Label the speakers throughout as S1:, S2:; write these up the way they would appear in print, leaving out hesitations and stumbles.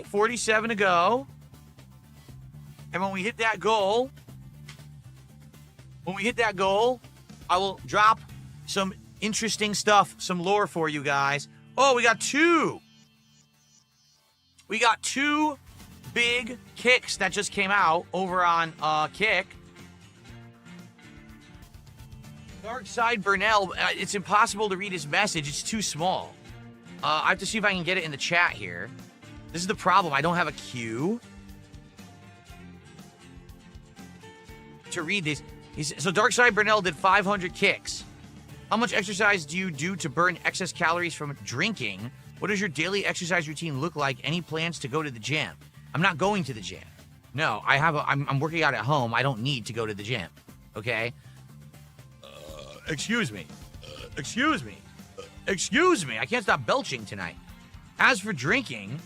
S1: 47 to go. And when we hit that goal, I will drop some interesting stuff, some lore for you guys. Oh, we got two. We got two big kicks that just came out over on Kick. Darkside Burnell, it's impossible to read his message. It's too small. I have to see if I can get it in the chat here. This is the problem. I don't have a queue to read these. So Darkside Burnell did 500 kicks. How much exercise do you do to burn excess calories from drinking? What does your daily exercise routine look like? Any plans to go to the gym? I'm not going to the gym. No, I'm working out at home. I don't need to go to the gym. Okay? Excuse me. Excuse me. Excuse me. I can't stop belching tonight. As for drinking,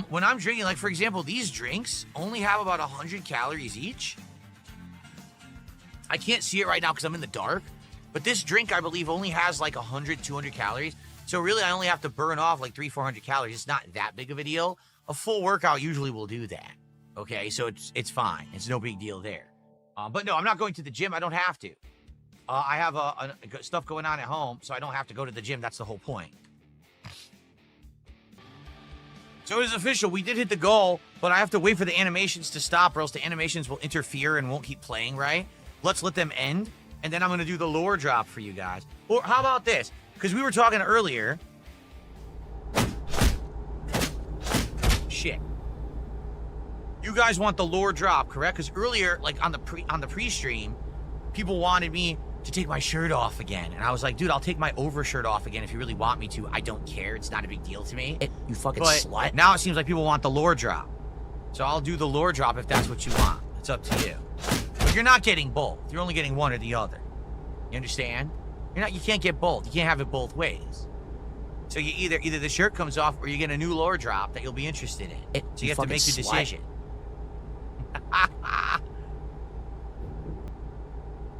S1: when I'm drinking, like for example, these drinks only have about 100 calories each. I can't see it right now because I'm in the dark. But this drink, I believe, only has like 100, 200 calories. So really, I only have to burn off like 300-400 calories. It's not that big of a deal. A full workout usually will do that. Okay, so it's fine. It's no big deal there. But no, I'm not going to the gym. I don't have to. I have stuff going on at home, so I don't have to go to the gym. That's the whole point. So it is official. We did hit the goal, but I have to wait for the animations to stop, or else the animations will interfere and won't keep playing, right? Let's let them end, and then I'm going to do the lore drop for you guys. Or how about this? Because we were talking earlier. Shit. You guys want the lore drop, correct? Because earlier, like on the pre-stream, people wanted me to take my shirt off again. And I was like, dude, I'll take my overshirt off again if you really want me to. I don't care. It's not a big deal to me.
S2: You fucking
S1: but
S2: slut.
S1: Now it seems like people want the lore drop. So I'll do the lore drop if that's what you want. It's up to you. But you're not getting both. You're only getting one or the other. You understand? You can't get both. You can't have it both ways. So you either the shirt comes off or you get a new lore drop that you'll be interested in. So you have to make the decision.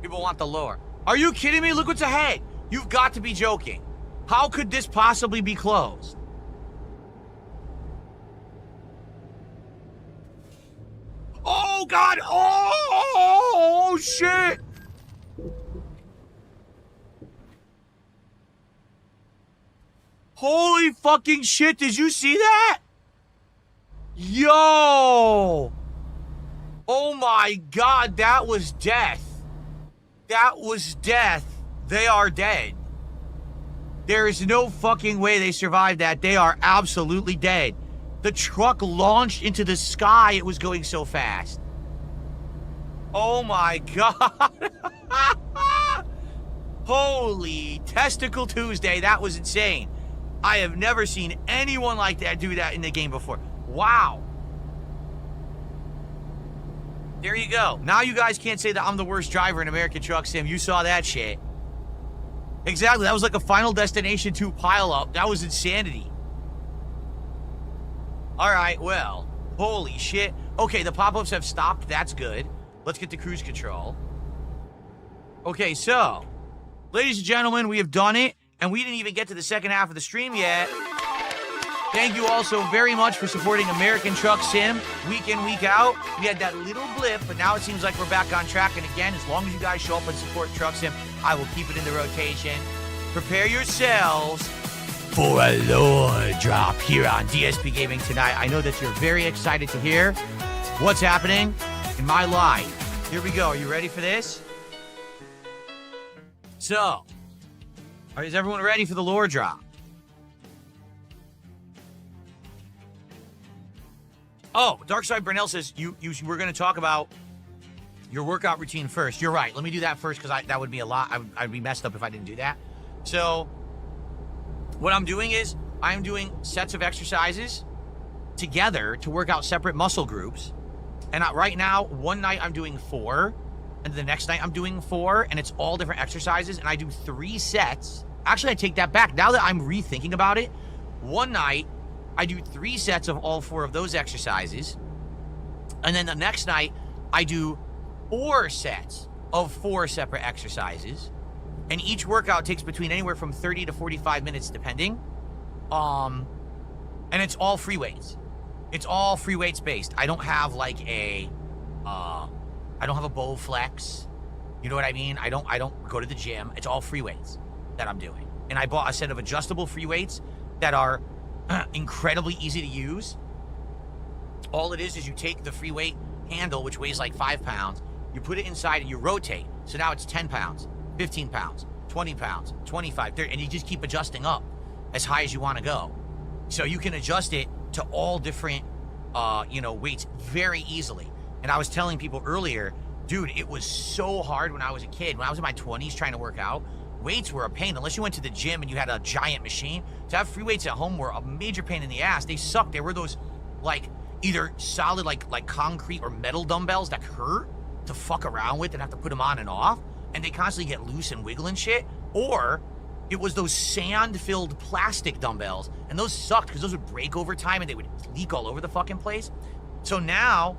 S1: People want the lore. Are you kidding me? Look what's ahead. You've got to be joking. How could this possibly be closed? Oh, God. Oh, shit. Holy fucking shit. Did you see that? Yo. Oh, my God. That was death. That was death. They are dead. There is no fucking way they survived that. They are absolutely dead. The truck launched into the sky. It was going so fast. Oh my God. Holy Testicle Tuesday. That was insane. I have never seen anyone like that do that in the game before. Wow. There you go. Now you guys can't say that I'm the worst driver in American Truck Sim. You saw that shit. Exactly. That was like a Final Destination 2 pileup. That was insanity. All right, well, holy shit. Okay, the pop-ups have stopped. That's good. Let's get to cruise control. Okay, so, ladies and gentlemen, we have done it, and we didn't even get to the second half of the stream yet. Thank you all so very much for supporting American Truck Sim week in, week out. We had that little blip, but now it seems like we're back on track. And again, as long as you guys show up and support Truck Sim, I will keep it in the rotation. Prepare yourselves for a lore drop here on DSP Gaming tonight. I know that you're very excited to hear what's happening in my life. Here we go. Are you ready for this? So, is everyone ready for the lore drop? Oh, Darkside Burnell says you were going to talk about your workout routine first. You're right. Let me do that first because that would be a lot. I'd be messed up if I didn't do that. So what I'm doing is I'm doing sets of exercises together to work out separate muscle groups. And right now, one night I'm doing 4, and the next night I'm doing 4, and it's all different exercises, and I do 3 sets. Actually, I take that back. Now that I'm rethinking about it, one night I do 3 sets of all 4 of those exercises. And then the next night, I do 4 sets of 4 separate exercises. And each workout takes between anywhere from 30 to 45 minutes, depending. And it's all free weights. It's all free weights based. I don't have like I don't have a bow flex. You know what I mean? I don't go to the gym. It's all free weights that I'm doing. And I bought a set of adjustable free weights that are incredibly easy to use. All it is you take the free weight handle, which weighs like 5 pounds, you put it inside and you rotate. So now it's 10 pounds, 15 pounds, 20 pounds, 25, 30, and you just keep adjusting up as high as you want to go. So you can adjust it to all different, weights very easily. And I was telling people earlier, dude, it was so hard when I was a kid. When I was in my 20s trying to work out, weights were a pain. Unless you went to the gym and you had a giant machine, to have free weights at home were a major pain in the ass. They sucked. They were those, like, either solid, like concrete or metal dumbbells that hurt to fuck around with and have to put them on and off. And they constantly get loose and wiggle and shit. Or it was those sand-filled plastic dumbbells. And those sucked because those would break over time and they would leak all over the fucking place. So now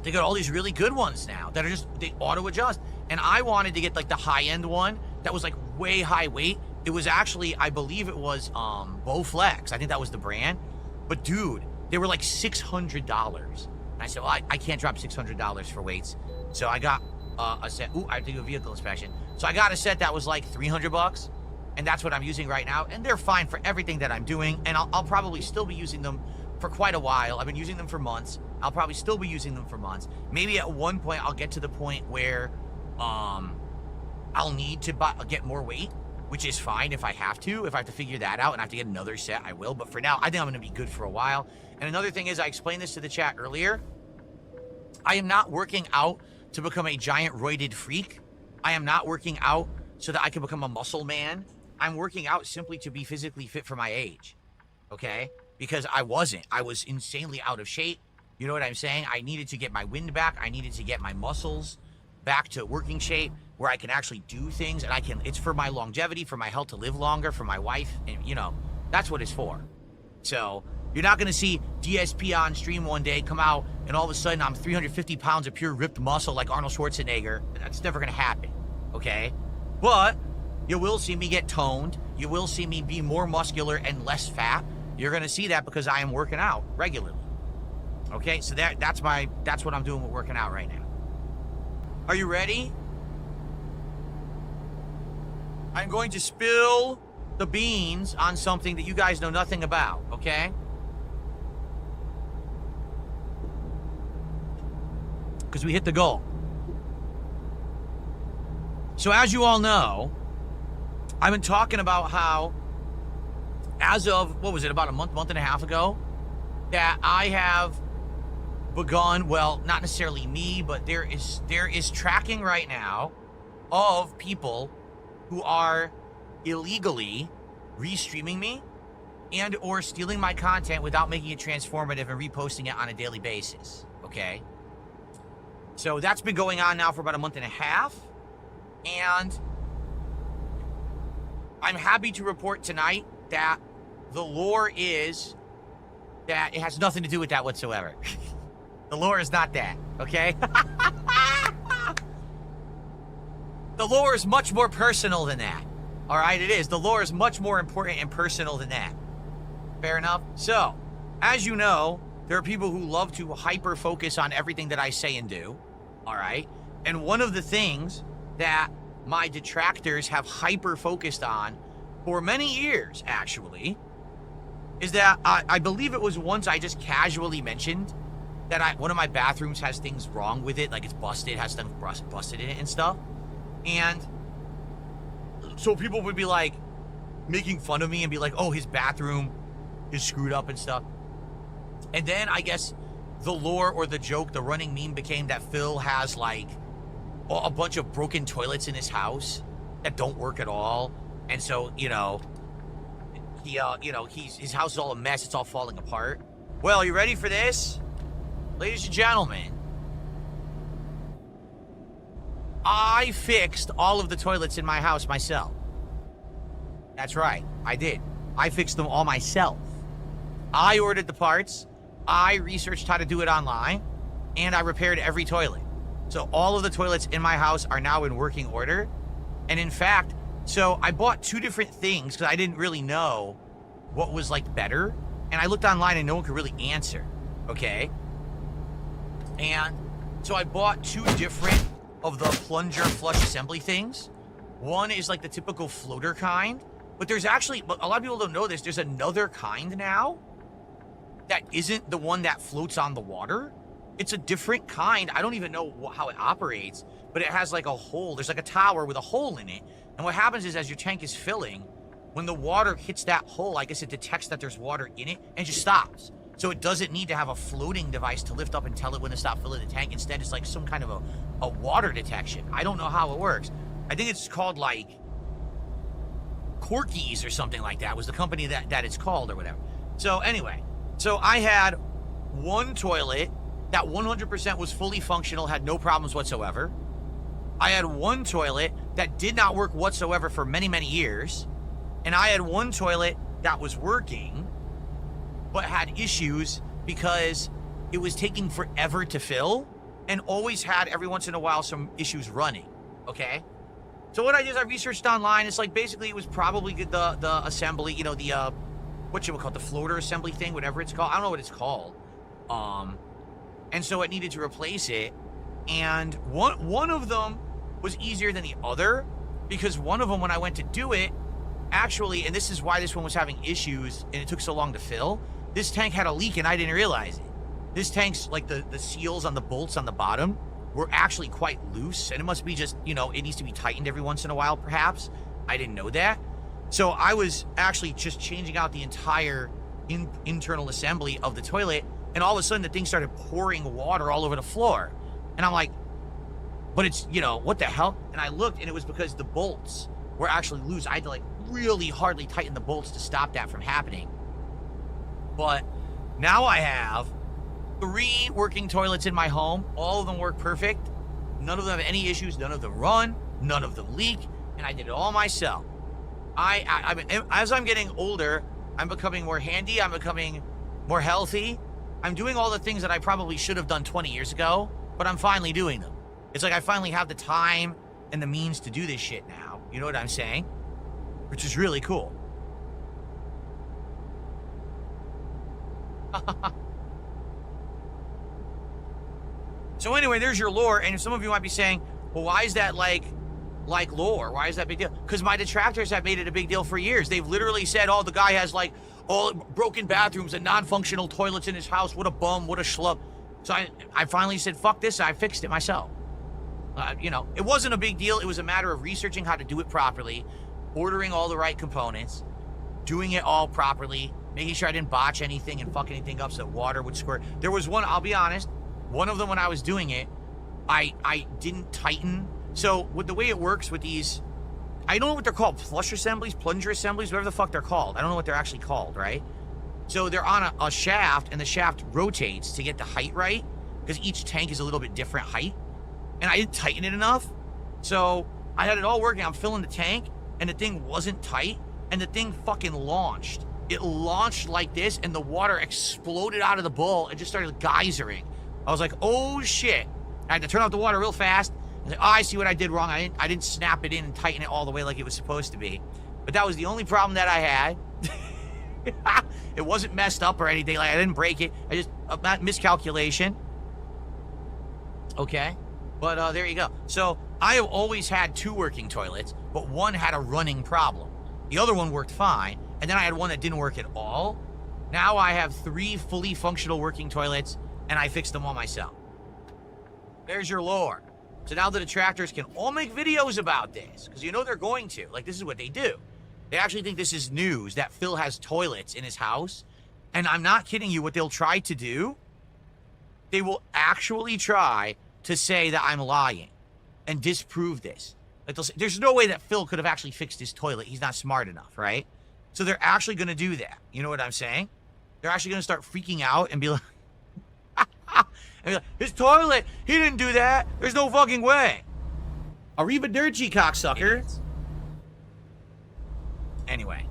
S1: they got all these really good ones now that are just, they auto-adjust. And I wanted to get like the high-end one that was like way high weight. It was actually, I believe it was Bowflex. I think that was the brand. But dude, they were like $600. And I said, well, I can't drop $600 for weights. So I got a set. Ooh, I have to do a vehicle inspection. So I got a set that was like $300. And that's what I'm using right now. And they're fine for everything that I'm doing. And I'll probably still be using them for quite a while. I've been using them for months. I'll probably still be using them for months. Maybe at one point I'll get to the point where I'll need to get more weight, which is fine if I have to. If I have to figure that out and I have to get another set, I will. But for now, I think I'm going to be good for a while. And another thing is, I explained this to the chat earlier. I am not working out to become a giant roided freak. I am not working out so that I can become a muscle man. I'm working out simply to be physically fit for my age, okay? Because I wasn't. I was insanely out of shape. You know what I'm saying? I needed to get my wind back. I needed to get my muscles back to working shape where I can actually do things, and it's for my longevity, for my health, to live longer, for my wife, and that's what it's for. So you're not going to see DSP on stream one day come out and all of a sudden I'm 350 pounds of pure ripped muscle like Arnold Schwarzenegger. That's never going to happen, okay? But you will see me get toned. You will see me be more muscular and less fat. You're going to see that because I am working out regularly. Okay, so that's what I'm doing with working out right now. Are you ready? I'm going to spill the beans on something that you guys know nothing about, okay? Because we hit the goal. So as you all know, I've been talking about how, as of, what was it, about a month and a half ago, that I have begun, well, not necessarily me, but there is tracking right now of people who are illegally restreaming me and or stealing my content without making it transformative and reposting it on a daily basis, okay? So that's been going on now for about a month and a half, and I'm happy to report tonight that the lore is that it has nothing to do with that whatsoever. The lore is not that, okay? The lore is much more personal than that. All right, it is. The lore is much more important and personal than that. Fair enough? So, as you know, there are people who love to hyper-focus on everything that I say and do. All right? And one of the things that my detractors have hyper-focused on for many years, actually, is that I believe it was once I just casually mentioned that one of my bathrooms has things wrong with it, like it's busted, has stuff busted in it and stuff. And so people would be like making fun of me and be like, oh, his bathroom is screwed up and stuff. And then I guess the lore or the joke, the running meme became that Phil has like a bunch of broken toilets in his house that don't work at all. And so, his house is all a mess. It's all falling apart. Well, you ready for this? Ladies and gentlemen, I fixed all of the toilets in my house myself. That's right, I did. I fixed them all myself. I ordered the parts, I researched how to do it online, and I repaired every toilet. So all of the toilets in my house are now in working order. And in fact, so I bought two different things because I didn't really know what was like better. And I looked online and no one could really answer, okay? And so I bought 2 different of the plunger flush assembly things. One is like the typical floater kind, but there's actually, a lot of people don't know this, there's another kind now that isn't the one that floats on the water. It's a different kind. I don't even know how it operates, but it has like a hole. There's like a tower with a hole in it. And what happens is as your tank is filling, when the water hits that hole, I guess it detects that there's water in it and just stops. So it doesn't need to have a floating device to lift up and tell it when to stop filling the tank. Instead, it's like some kind of a water detection. I don't know how it works. I think it's called like Corky's or something like that was the company that it's called or whatever. So anyway, so I had one toilet that 100% was fully functional, had no problems whatsoever. I had one toilet that did not work whatsoever for many, many years. And I had one toilet that was working, but had issues because it was taking forever to fill and always had every once in a while some issues running, okay? So what I did is I researched online. It's like basically it was probably the assembly, you know, the, whatchamacallit, the floater assembly thing, whatever it's called. I don't know what it's called. And so it needed to replace it. And one of them was easier than the other because one of them, when I went to do it, actually, and this is why this one was having issues and it took so long to fill, this tank had a leak and I didn't realize it. This tank's, like, the seals on the bolts on the bottom were actually quite loose, and it must be just, you know, it needs to be tightened every once in a while, perhaps. I didn't know that. So I was actually just changing out the entire internal assembly of the toilet, and all of a sudden the thing started pouring water all over the floor. And I'm like, but it's, you know, what the hell? And I looked, and it was because the bolts were actually loose. I had to, like, really hardly tighten the bolts to stop that from happening. But now I have 3 working toilets in my home. All of them work perfect. None of them have any issues. None of them run. None of them leak. And I did it all myself. I mean, as I'm getting older, I'm becoming more handy. I'm becoming more healthy. I'm doing all the things that I probably should have done 20 years ago, but I'm finally doing them. It's like I finally have the time and the means to do this shit now. You know what I'm saying? Which is really cool. So anyway, there's your lore, and some of you might be saying, well, why is that like lore? Why is that big deal? Because my detractors have made it a big deal for years. They've literally said, oh, the guy has like all broken bathrooms and non-functional toilets in his house. What a bum, what a schlub. So I finally said, fuck this, I fixed it myself. You know, it wasn't a big deal. It was a matter of researching how to do it properly, ordering all the right components, doing it all properly, making sure I didn't botch anything and fuck anything up so water would squirt. There was one, I'll be honest, one of them when I was doing it, I didn't tighten. So with the way it works with these, I don't know what they're called, flush assemblies, plunger assemblies, whatever the fuck they're called. I don't know what they're actually called, right? So they're on a shaft, and the shaft rotates to get the height right, because each tank is a little bit different height. And I didn't tighten it enough. So I had it all working. I'm filling the tank, and the thing wasn't tight, and the thing fucking launched. It launched like this, and the water exploded out of the bowl and just started geysering. I was like, oh shit. I had to turn off the water real fast. I was like, oh, I see what I did wrong. I didn't snap it in and tighten it all the way like it was supposed to be. But that was the only problem that I had. It wasn't messed up or anything. Like, I didn't break it. I just, miscalculation. Okay. But there you go. So I have always had 2 working toilets, but one had a running problem. The other one worked fine. And then I had one that didn't work at all. Now I have 3 fully functional working toilets, and I fixed them all myself. There's your lore. So now the detractors can all make videos about this, because you know they're going to. Like, this is what they do. They actually think this is news, that Phil has toilets in his house. And I'm not kidding you, what they'll try to do, they will actually try to say that I'm lying and disprove this. Like, they'll say, there's no way that Phil could have actually fixed his toilet. He's not smart enough, right? So they're actually going to do that. You know what I'm saying? They're actually going to start freaking out and be like, his toilet, he didn't do that. There's no fucking way. Arrivederci, cocksucker. Idiots. Anyway,